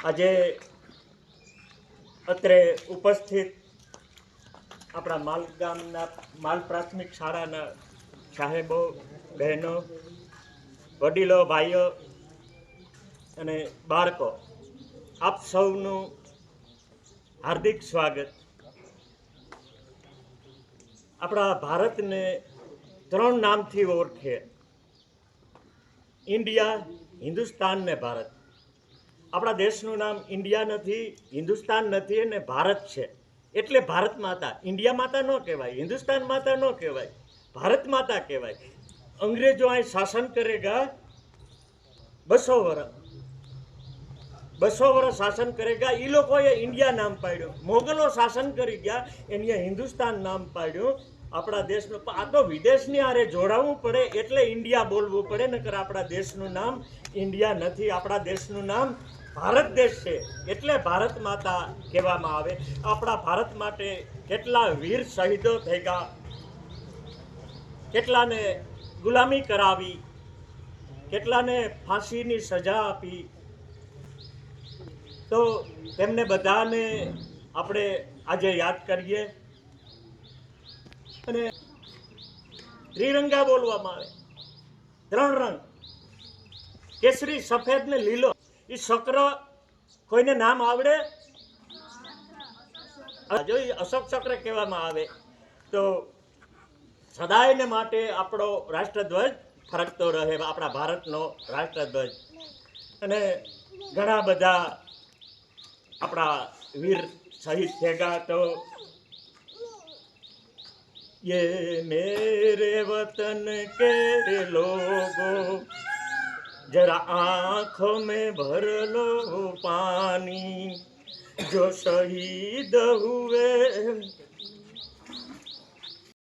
આજે અત્રે ઉપસ્થિત આપણા માલ ગામના માલ પ્રાથમિક શાળાના સાહેબો, બહેનો, વડીલો, ભાઈઓ અને બાળકો, આપ સૌનું હાર્દિક સ્વાગત. આપણા ભારતને 3 નામથી ઓળખે: ઇન્ડિયા, હિન્દુસ્તાન ને ભારત. આપણા દેશનું નામ ઇન્ડિયા નથી, હિન્દુસ્તાન નથી અને ભારત છે. એટલે ભારત માતા. ઇન્ડિયા માતા ન કહેવાય, હિન્દુસ્તાન માતા ન કહેવાય, ભારત માતા કહેવાય. અંગ્રેજો અહીં શાસન કરેગા 200 વર્ષ શાસન કરેગા. એ લોકોએ ઇન્ડિયા નામ પાડ્યું. મોગલો શાસન કરી ગયા, એને હિન્દુસ્તાન નામ પાડ્યું. આપણા દેશનું આ તો વિદેશની હારે જોડાવવું પડે એટલે ઇન્ડિયા બોલવું પડે, નકર આપણા દેશનું નામ ઇન્ડિયા નથી. આપણા દેશનું નામ ભારત દેશ છે, એટલે ભારત માતા કહેવામાં આવે. આપણા ભારત માટે કેટલા વીર શહીદો થઈ ગયા, કેટલાને ગુલામી કરાવી, કેટલાને ફાંસીની સજા આપી. તો તેમને બધાને આપણે આજે યાદ કરીએ. અને ત્રિરંગા બોલવામાં આવે, 3 રંગ: કેસરી, સફેદ ને લીલો. એ ચક્ર કોઈને નામ આવડે? જો અશોક ચક્ર કહેવામાં આવે. તો સદાયને માટે આપણો રાષ્ટ્રધ્વજ ફરકતો રહે, આપણા ભારતનો રાષ્ટ્રધ્વજ. અને ઘણા બધા આપણા વીર શહીદ થયા. તો ये मेरे वतन के लोगो जरा आँखों में भर लो पानी, जो शहीद हुए